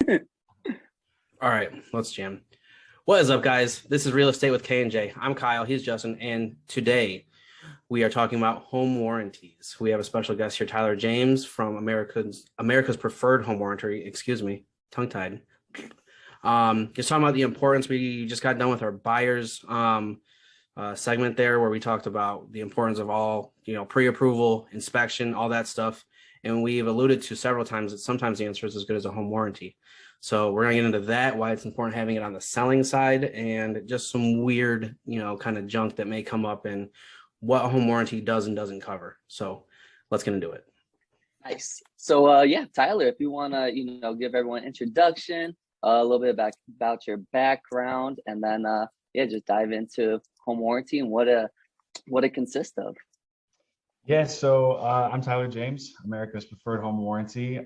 All right, let's jam. What is up, guys? This is Real Estate with K and J. I'm Kyle. He's Justin, and today we are talking about home warranties. We have a special guest here, Tyler James from America's Preferred Home Warranty. Excuse me, tongue tied. Just talking about the importance. We just got done with our buyers segment there, where we talked about the importance of all pre-approval, inspection, all that stuff. And we've alluded to several times that sometimes the answer is as good as a home warranty. So we're going to get into that, why it's important having it on the selling side, and just some weird, kind of junk that may come up and what a home warranty does and doesn't cover. So let's get into it. Nice. So Tyler, if you want to, give everyone an introduction, a little bit about your background, and then just dive into home warranty and what it consists of. Yeah, so I'm Tyler James, America's Preferred Home Warranty.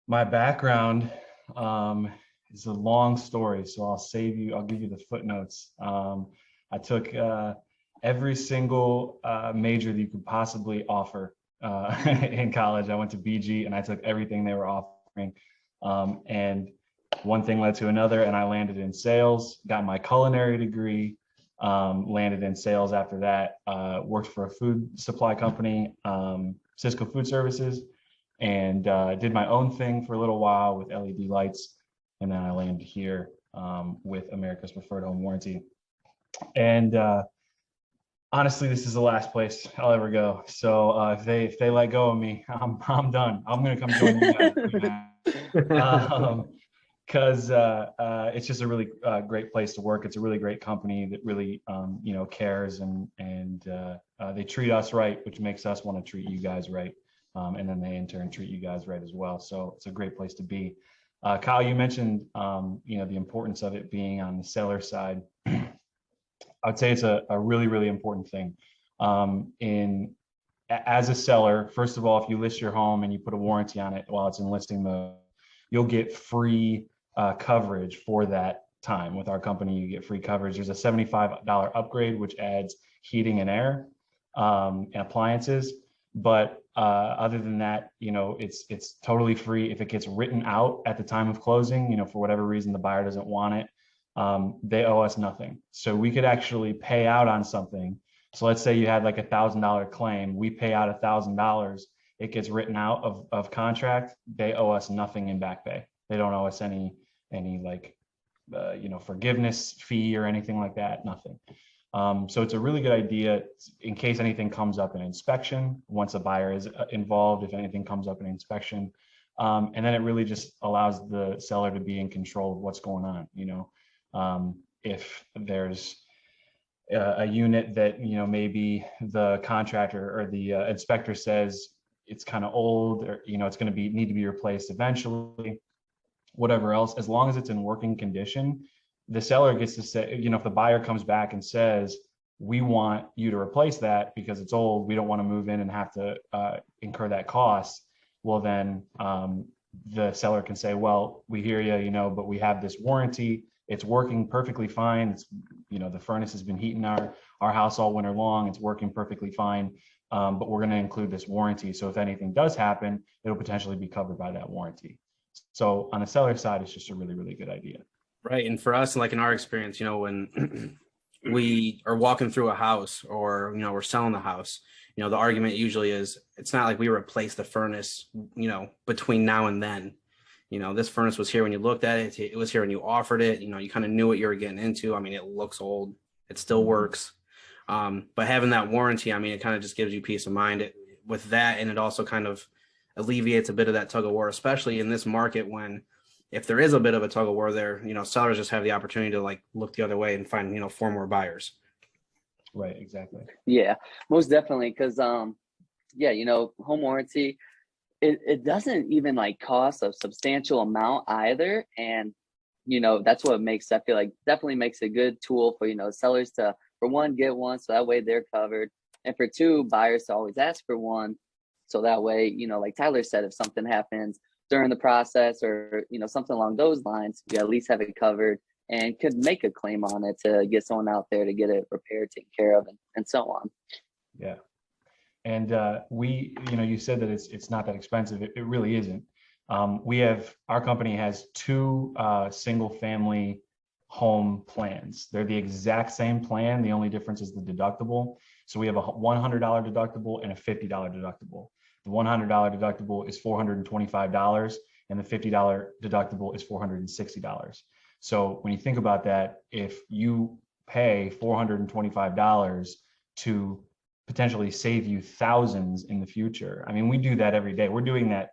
My background is a long story, so I'll give you the footnotes. I took every single major that you could possibly offer in college. I went to BG and I took everything they were offering. And one thing led to another, and I landed in sales, got my culinary degree, landed in sales after that, worked for a food supply company, Cisco Food Services, and did my own thing for a little while with LED lights. And then I landed here with America's Preferred Home Warranty. And honestly, this is the last place I'll ever go. So if they let go of me, I'm done. I'm gonna come join you guys. Because it's just a really great place to work. It's a really great company that really cares, and they treat us right, which makes us want to treat you guys right, and then they in turn treat you guys right as well. So it's a great place to be. Kyle, you mentioned the importance of it being on the seller side. I would say it's a really, really important thing. As a seller, first of all, if you list your home and you put a warranty on it while it's in listing mode, you'll get free coverage for that time. With our company, you get free coverage. There's a $75 upgrade, which adds heating and air and appliances. But other than that, it's totally free. If it gets written out at the time of closing, for whatever reason the buyer doesn't want it, they owe us nothing. So we could actually pay out on something. So let's say you had like $1,000 claim, we pay out $1,000. It gets written out of contract, they owe us nothing in back pay. They don't owe us any forgiveness fee or anything like that, nothing. So it's a really good idea in case anything comes up in inspection, once a buyer is involved, if anything comes up in inspection. And then it really just allows the seller to be in control of what's going on. If there's a unit that, maybe the contractor or the inspector says it's kind of old, or it's going to need to be replaced eventually, whatever else, as long as it's in working condition, the seller gets to say, if the buyer comes back and says, we want you to replace that because it's old, we don't want to move in and have to incur that cost, well then the seller can say, well, we hear you, but we have this warranty, it's working perfectly fine, it's the furnace has been heating our house all winter long, it's working perfectly fine. But we're going to include this warranty. So if anything does happen, it'll potentially be covered by that warranty. So on the seller side, it's just a really, really good idea. Right. And for us, like in our experience, when we are walking through a house or, we're selling the house, the argument usually is it's not like we replace the furnace, between now and then. This furnace was here when you looked at it. It was here when you offered it. You kind of knew what you were getting into. I mean, it looks old. It still works. But having that warranty, it kind of just gives you peace of mind with that. And it also kind of alleviates a bit of that tug of war, especially in this market when if there is a bit of a tug of war there, sellers just have the opportunity to look the other way and find, 4 more buyers. Right. Exactly. Yeah, most definitely. Cause home warranty, it doesn't even cost a substantial amount either. And, that's what I feel like definitely makes a good tool for, sellers to, for one, get one, so that way they're covered. And for 2, buyers to always ask for one. So that way, like Tyler said, if something happens during the process or, something along those lines, you at least have it covered and could make a claim on it to get someone out there to get it repaired, taken care of, and so on. Yeah. And you said that it's not that expensive. It really isn't. Our company has two single family home plans. They're the exact same plan. The only difference is the deductible. So we have a $100 deductible and a $50 deductible. The $100 deductible is $425 and the $50 deductible is $460. So when you think about that, if you pay $425 to potentially save you thousands in the future. I mean, we do that every day. We're doing that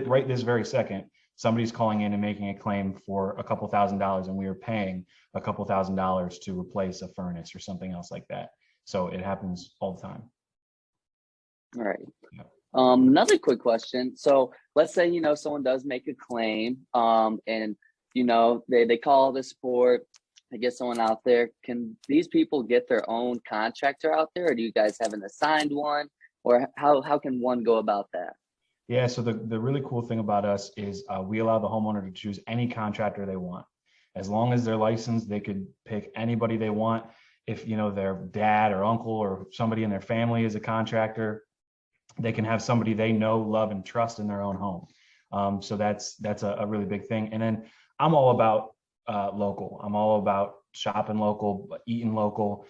right this very second. Somebody's calling in and making a claim for a couple $1,000s, and we are paying a couple $1,000s to replace a furnace or something else like that. So it happens all the time. All right. Yeah. Another quick question. So let's say, someone does make a claim, and, they call the support, they get someone out there. Can these people get their own contractor out there, or do you guys have an assigned one, or how can one go about that? Yeah, so the really cool thing about us is we allow the homeowner to choose any contractor they want. As long as they're licensed, they could pick anybody they want. If their dad or uncle or somebody in their family is a contractor, they can have somebody they know, love, and trust in their own home. So that's a really big thing. And then I'm all about local. I'm all about shopping local, eating local.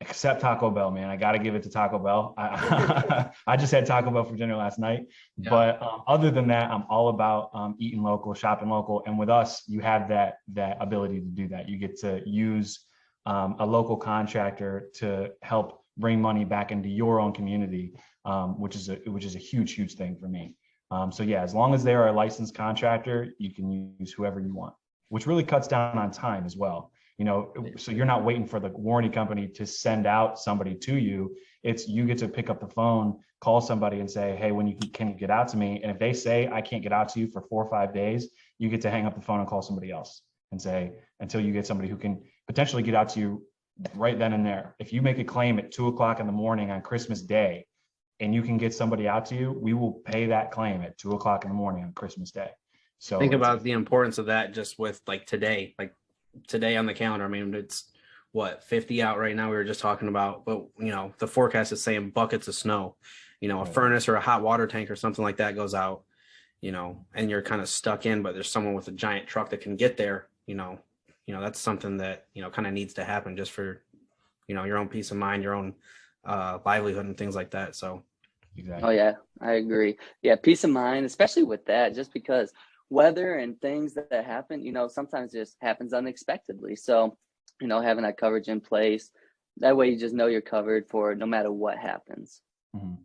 Except Taco Bell, man. I got to give it to Taco Bell. I just had Taco Bell for dinner last night. Yeah. But other than that, I'm all about eating local, shopping local. And with us, you have that ability to do that. You get to use a local contractor to help bring money back into your own community, which is a huge thing for me. So yeah, as long as they are a licensed contractor, you can use whoever you want, which really cuts down on time as well. So you're not waiting for the warranty company to send out somebody to you. It's you get to pick up the phone, call somebody and say, hey, can you get out to me? And if they say, I can't get out to you for 4 or 5 days, you get to hang up the phone and call somebody else and say, until you get somebody who can potentially get out to you right then and there. If you make a claim at 2:00 in the morning on Christmas Day and you can get somebody out to you, we will pay that claim at 2:00 in the morning on Christmas Day. So think about the importance of that just with today on the calendar. I mean, it's 50 out right now. We were just talking about, but the forecast is saying buckets of snow, a furnace or a hot water tank or something like that goes out, and you're kind of stuck in, but there's someone with a giant truck that can get there, that's something that, kind of needs to happen just for, your own peace of mind, your own livelihood and things like that. So. Exactly. Oh yeah, I agree. Yeah. Peace of mind, especially with that, just because weather and things that happen, sometimes just happens unexpectedly. So, having that coverage in place, that way you just know you're covered for no matter what happens. Mm-hmm.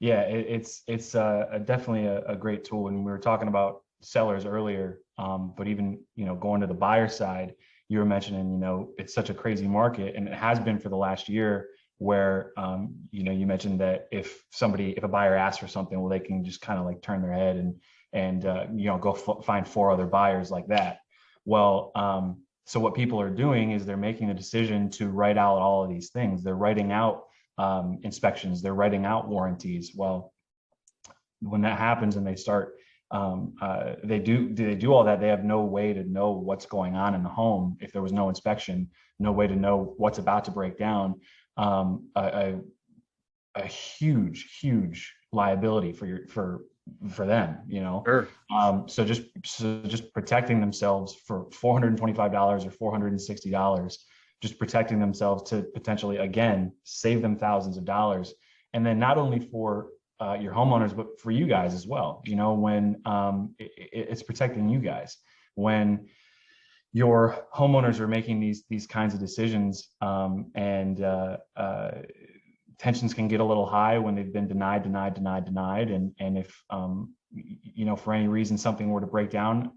Yeah. It's definitely a great tool. And we were talking about sellers earlier, but even, going to the buyer side, you were mentioning, it's such a crazy market, and it has been for the last year where, you mentioned that if a buyer asks for something, well, they can just kind of turn their head and go find 4 other buyers like that. Well, so what people are doing is they're making the decision to write out all of these things. They're writing out inspections. They're writing out warranties. Well, when that happens and they start, they do all that, they have no way to know what's going on in the home. If there was no inspection, no way to know what's about to break down. A huge liability for them, Sure. So just protecting themselves for $425 or $460, just protecting themselves to potentially, again, save them thousands of dollars. And then not only for your homeowners, but for you guys as well. When it's protecting you guys when your homeowners are making these kinds of decisions, and tensions can get a little high when they've been denied. And if, for any reason something were to break down,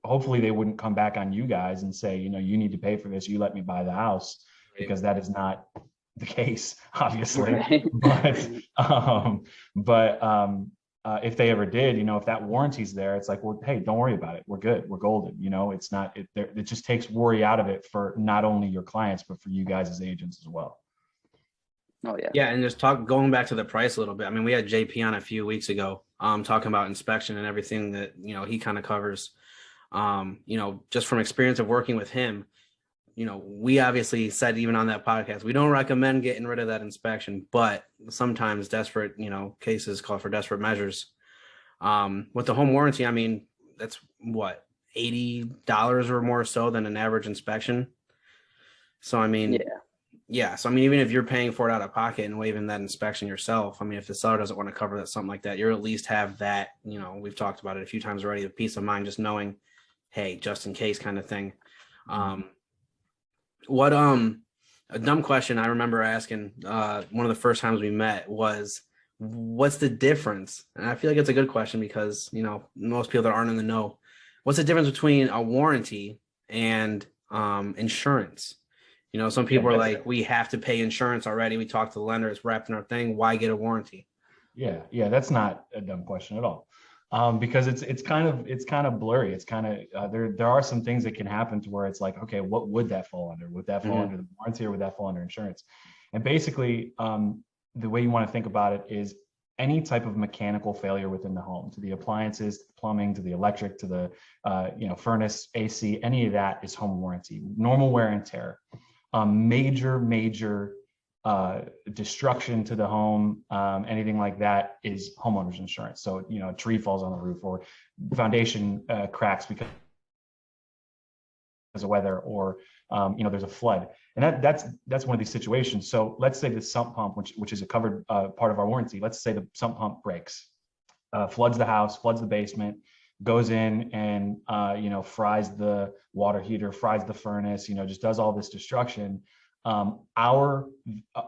hopefully they wouldn't come back on you guys and say, you need to pay for this. You let me buy the house, because that is not the case, obviously. Right. But if they ever did, if that warranty's there, it's like, well, hey, don't worry about it. We're good. We're golden. It's not, it just takes worry out of it for not only your clients, but for you guys as agents as well. Oh yeah. Yeah, and just going back to the price a little bit. I mean, we had JP on a few weeks ago, talking about inspection and everything that he kind of covers. Just from experience of working with him, we obviously said even on that podcast, we don't recommend getting rid of that inspection, but sometimes desperate, cases call for desperate measures. With the home warranty, I mean, that's what, $80 or more so than an average inspection. So I mean, Yeah. yeah. So I mean, even if you're paying for it out of pocket and waiving that inspection yourself, I mean, if the seller doesn't want to cover that something like that, you're at least have that. We've talked about it a few times already. The peace of mind, just knowing, hey, just in case, kind of thing. What A dumb question I remember asking one of the first times we met was, what's the difference? And I feel like it's a good question because most people that aren't in the know, what's the difference between a warranty and insurance? Some people are like, we have to pay insurance already. We talked to the lender, it's wrapped in our thing. Why get a warranty? Yeah, that's not a dumb question at all. Because it's kind of blurry. It's kind of there are some things that can happen to where it's like, okay, what would that fall under? Would that fall under the warranty, or would that fall under insurance? And basically, the way you want to think about it is any type of mechanical failure within the home, to the appliances, to the plumbing, to the electric, to the furnace, AC, any of that is home warranty. Normal wear and tear. Major destruction to the home, anything like that is homeowners insurance. So, a tree falls on the roof, or foundation cracks because of weather, or there's a flood, and that's one of these situations. So let's say the sump pump, which is a covered part of our warranty. Let's say the sump pump breaks, floods the house, floods the basement, goes in and fries the water heater, fries the furnace, just does all this destruction.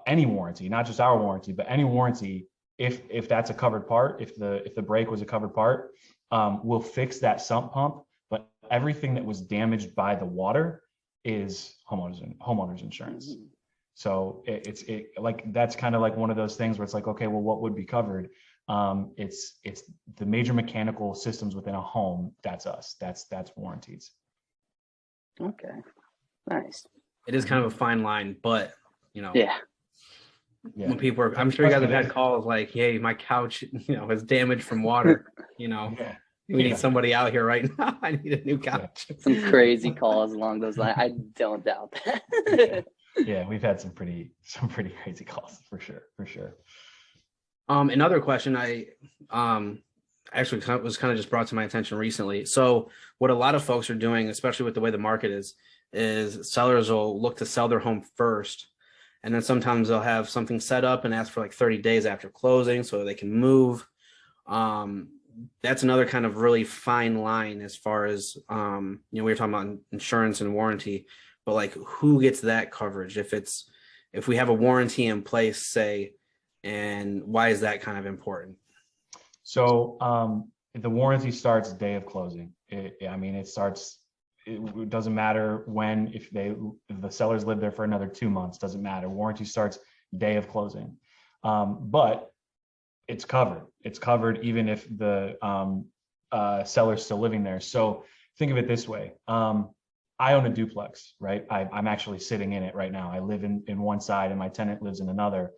Any warranty, not just our warranty, but any warranty, if that's a covered part, if the break was a covered part, will fix that sump pump. But everything that was damaged by the water is homeowners insurance. Mm-hmm. So it's like, that's kind of like one of those things where it's like, okay, well, what would be covered? It's the major mechanical systems within a home. That's us. That's warranties. Okay, nice. It is kind of a fine line, but yeah. When people are, I'm sure you guys have had calls like, hey, my couch, is damaged from water. Yeah. We need somebody out here right now. I need a new couch. Some crazy calls along those lines. I don't doubt that. Yeah, we've had some pretty crazy calls for sure. Another question I actually was kind of just brought to my attention recently. So what a lot of folks are doing, especially with the way the market is sellers will look to sell their home first, and then sometimes they'll have something set up and ask for like 30 days after closing so they can move. That's another kind of really fine line as far as we were talking about insurance and warranty, but like, who gets that coverage if we have a warranty in place, say, and why is that kind of important? So the warranty starts day of closing. It starts. It doesn't matter when. If the sellers live there for another 2 months, doesn't matter. Warranty starts day of closing, but it's covered. It's covered even if the seller's still living there. So think of it this way. I own a duplex, right? I'm actually sitting in it right now. I live in one side and my tenant lives in another.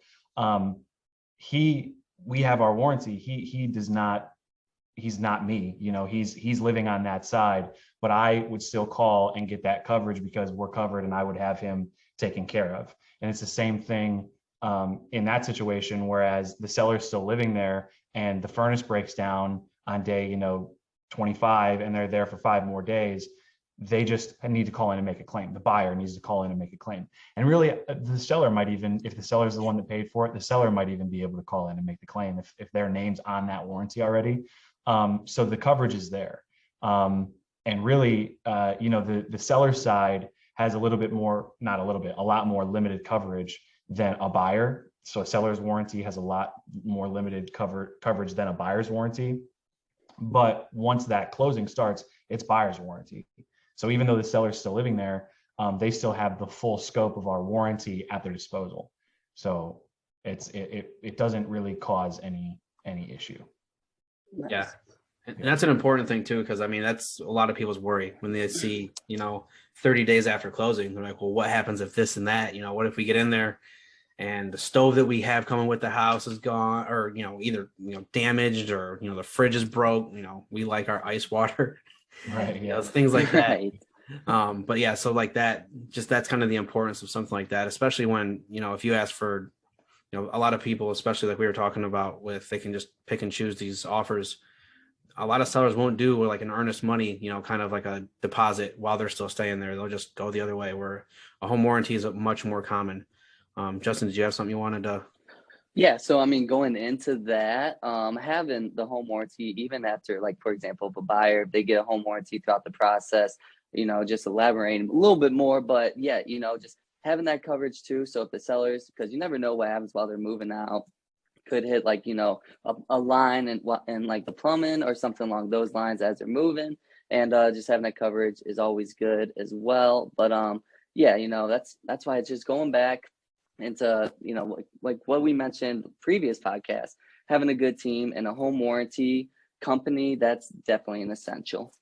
We have our warranty. He's not me, he's living on that side, but I would still call and get that coverage because we're covered and I would have him taken care of. And it's the same thing in that situation, whereas the seller's still living there and the furnace breaks down on day 25 and they're there for 5 more days, they just need to call in and make a claim. The buyer needs to call in and make a claim. And really, the seller might even, if the seller is the one that paid for it, the seller might even be able to call in and make the claim if their name's on that warranty already. So the coverage is there. And really, the seller side has a lot more limited coverage than a buyer. So a seller's warranty has a lot more limited coverage than a buyer's warranty. But once that closing starts, it's buyer's warranty. So even though the seller's still living there, they still have the full scope of our warranty at their disposal. So it doesn't really cause any issue. Yeah. And that's an important thing too, because that's a lot of people's worry when they see, 30 days after closing. They're like, well, what happens if this and that? What if we get in there and the stove that we have coming with the house is gone, or either damaged, or the fridge is broke. We like our ice water, right? Yeah, things like that. Right. But yeah, so like that, that's kind of the importance of something like that, especially when if you ask for, a lot of people, especially like we were talking about, they can just pick and choose these offers. a lot of sellers won't do like an earnest money, kind of like a deposit while they're still staying there. They'll just go the other way, where a home warranty is much more common. Justin, did you have something you wanted to? Yeah, so I mean, going into that, having the home warranty, even after, like, for example, if a buyer, if they get a home warranty throughout the process, just elaborating a little bit more, but yeah, just having that coverage too. So if the sellers, because you never know what happens while they're moving out, could hit like, a line and like the plumbing or something along those lines as they're moving. And just having that coverage is always good as well. But yeah, that's why it's just going back into, like what we mentioned previous podcast, having a good team and a home warranty company, that's definitely an essential.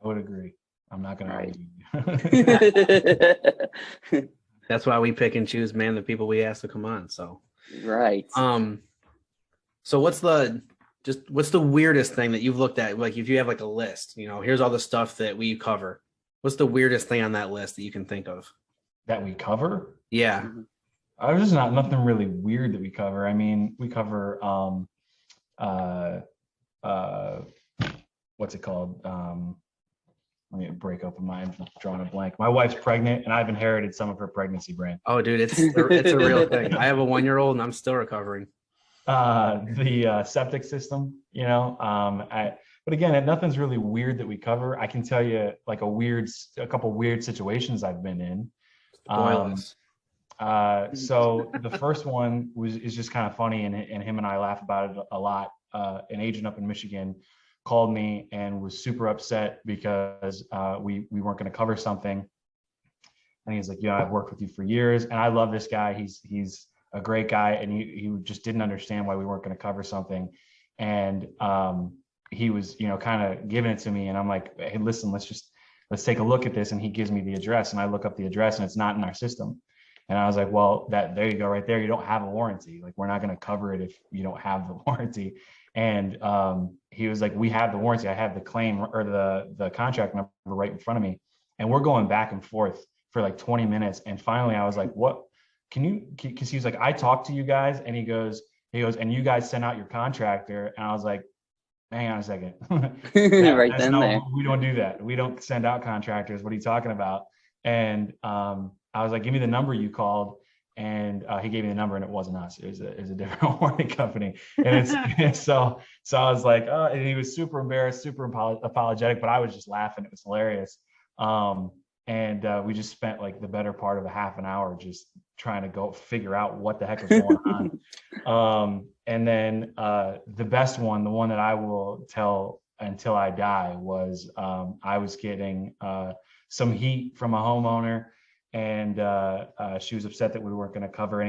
I would agree. I'm not going Right. to argue. That's why we pick and choose, man, the people we ask to come on. So, Right. So what's the weirdest thing that you've looked at? Like, if you have like a list, here's all the stuff that we cover. What's the weirdest thing on that list that you can think of? That we cover? Yeah. There's nothing really weird that we cover. I mean, we cover what's it called? Let me break open mine. I'm drawing a blank. My wife's pregnant, and I've inherited some of her pregnancy brain. Oh, dude, it's a real thing. I have a 1-year-old, and I'm still recovering. The septic system, but again, nothing's really weird that we cover. I can tell you like a couple weird situations I've been in. So the first one is just kind of funny, and him and I laugh about it a lot. An agent up in Michigan called me and was super upset because we weren't going to cover something. And he's like, I've worked with you for years, and I love this guy. He's a great guy, and he just didn't understand why we weren't going to cover something. And he was, kind of giving it to me, and I'm like, hey, listen, let's take a look at this. And he gives me the address, and I look up the address, and it's not in our system. And I was like, well, there you go, right there. You don't have a warranty. Like, we're not going to cover it if you don't have the warranty. And he was like, we have the warranty. I have the claim or the contract number right in front of me. And we're going back and forth for like 20 minutes. And finally I was like, what because he was like, I talked to you guys. And he goes, and you guys sent out your contractor. And I was like, hang on a second. Right then there. We don't do that. We don't send out contractors. What are you talking about? And I was like, give me the number you called. And he gave me the number, and it wasn't us. It was a different warranty company. And so I was like, oh, and he was super embarrassed, super apologetic, but I was just laughing. It was hilarious. And we just spent like the better part of a half an hour just trying to go figure out what the heck was going on. And then the best one, the one that I will tell until I die, was I was getting some heat from a homeowner. And she was upset that we weren't going to cover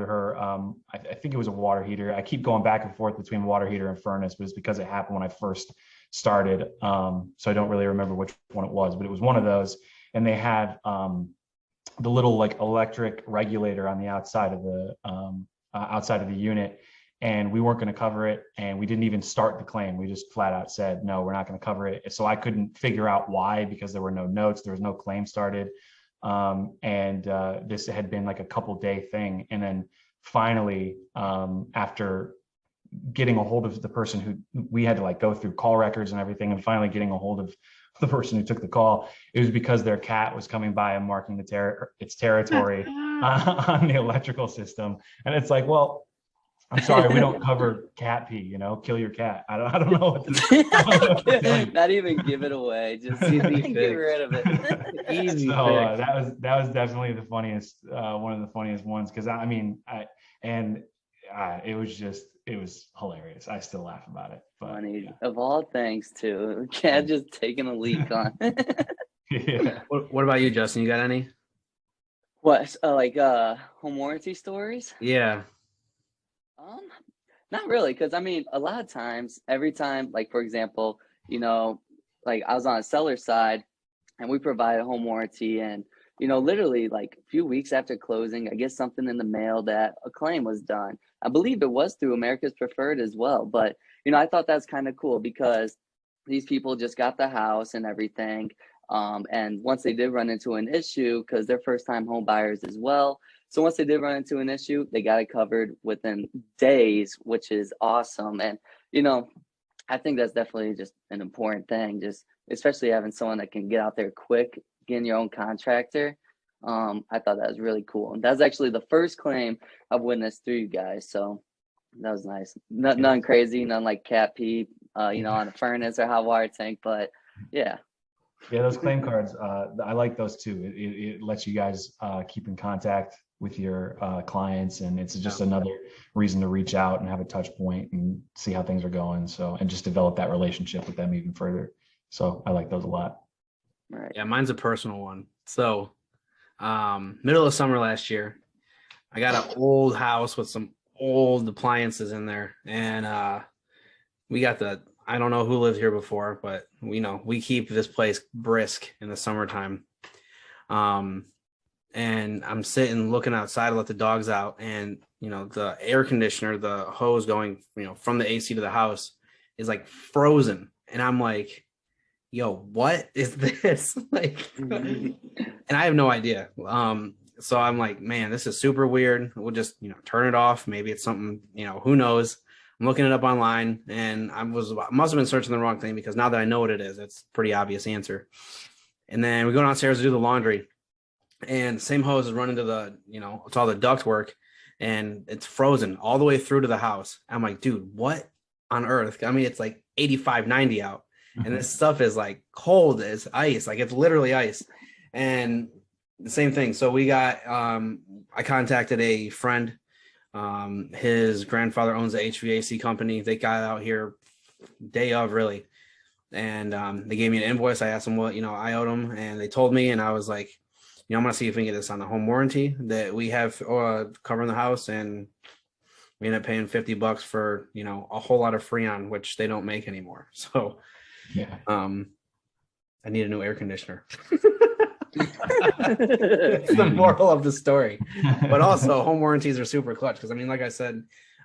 her. I think it was a water heater. I keep going back and forth between water heater and furnace, but it's because it happened when I first started. So I don't really remember which one it was, but it was one of those. And they had the little like electric regulator on the outside of the unit. And we weren't going to cover it. And we didn't even start the claim. We just flat out said, no, we're not going to cover it. So I couldn't figure out why, because there were no notes. There was no claim started. And this had been like a couple day thing. And then finally, after getting a hold of the person who we had to like go through call records and everything, and finally getting a hold of the person who took the call, it was because their cat was coming by and marking its territory on the electrical system. And it's like, well, I'm sorry, we don't cover cat pee, kill your cat. I don't know what to do. Not even give it away. Just get rid of it. Easy. So that was definitely the funniest, one of the funniest ones. Cause it was hilarious. I still laugh about it. But, funny. Yeah. Of all things too, cat just taking a leak on. Yeah. What about you, Justin? You got any? What, like home warranty stories? Yeah. Not really, because I mean, a lot of times, every time, like for example, like I was on a seller side, and we provide a home warranty, and literally like a few weeks after closing, I get something in the mail that a claim was done. I believe it was through America's Preferred as well, but I thought that's kind of cool because these people just got the house and everything. And once they did run into an issue, because they're first time home buyers as well. So once they did run into an issue, they got it covered within days, which is awesome. And, I think that's definitely just an important thing, just especially having someone that can get out there quick, getting your own contractor. I thought that was really cool. And that's actually the first claim I've witnessed through you guys. So that was nice. None crazy, none like cat pee, on a furnace or hot water tank. But yeah. Yeah, those claim cards, I like those too. It lets you guys keep in contact with your clients, and it's just another reason to reach out and have a touch point and see how things are going. So, and just develop that relationship with them even further. So I like those a lot. Right. Yeah, mine's a personal one. So, middle of summer last year, I got an old house with some old appliances in there, and we got I don't know who lived here before, but we keep this place brisk in the summertime. And I'm sitting looking outside to let the dogs out, and the air conditioner, the hose going from the AC to the house is like frozen, and I'm like, yo, what is this? And I have no idea. So I'm like, man, this is super weird. We'll just turn it off. Maybe it's something, who knows. I'm looking it up online, and I must have been searching the wrong thing, because now that I know what it is, it's a pretty obvious answer. And then we go downstairs to do the laundry, and the same hose is running to it's all the duct work, and it's frozen all the way through to the house. I'm like, dude, what on earth? I mean, it's like 85, 90 out, and this stuff is like cold as ice. Like, it's literally ice. And the same thing. So we got, I contacted a friend. His grandfather owns a HVAC company. They got out here day of, really. And they gave me an invoice. I asked them what I owed them, and they told me, and I was like, I'm gonna see if we can get this on the home warranty that we have covering the house. And we ended up paying $50 for a whole lot of Freon, which they don't make anymore. So yeah, I need a new air conditioner. It's the moral of the story. But also, home warranties are super clutch, because I mean, like I said,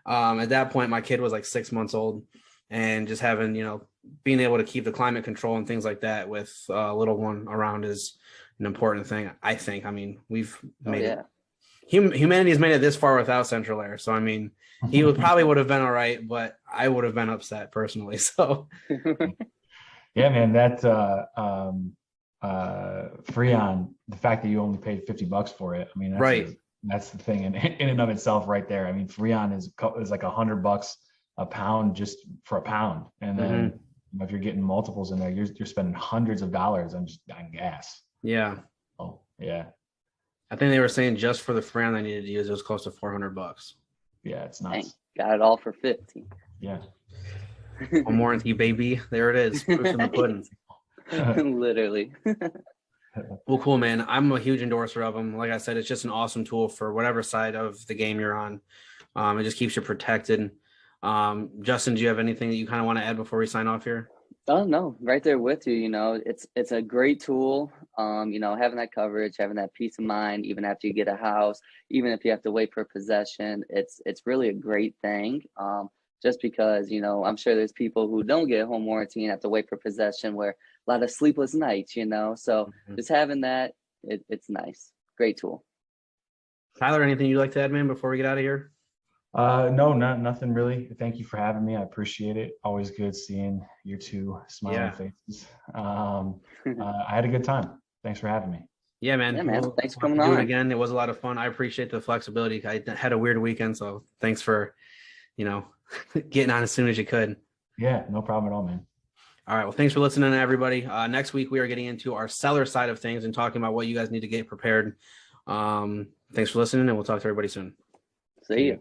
at that point my kid was like 6 months old, and just having being able to keep the climate control and things like that with a little one around is an important thing, I think. I mean, we've made it. Humanity has made it this far without central air. So I mean, he probably would have been all right, but I would have been upset personally. So yeah, man, that Freon, the fact that you only paid $50 for it, I mean, that's right. That's the thing in and of itself right there. I mean, Freon is like $100 a pound just for a pound, and then if you're getting multiples in there, you're spending hundreds of dollars on gas. Yeah. Oh yeah. I think they were saying just for the Freon I needed to use, it was close to $400. Yeah, it's nuts. Got it all for 50. Yeah. Home warranty, baby. There it is. Proof in the pudding. Literally. Well, cool, man. I'm a huge endorser of them. Like I said, it's just an awesome tool for whatever side of the game you're on. It just keeps you protected. Justin, do you have anything that you kind of want to add before we sign off here? Oh no, right there with you. It's a great tool. Having that coverage, having that peace of mind, even after you get a house, even if you have to wait for possession, it's really a great thing. Just because I'm sure there's people who don't get a home warranty and have to wait for possession, where a lot of sleepless nights. So just having that, it's nice. Great tool. Tyler, anything you'd like to add, man, before we get out of here? No, nothing really. Thank you for having me. I appreciate it. Always good seeing your two smiling faces. I had a good time. Thanks for having me. Yeah, man. Thanks for coming on. Do it again. It was a lot of fun. I appreciate the flexibility. I had a weird weekend, so thanks for, getting on as soon as you could. Yeah, no problem at all, man. All right. Well, thanks for listening, everybody. Next week, we are getting into our seller side of things and talking about what you guys need to get prepared. Thanks for listening, and we'll talk to everybody soon. See you.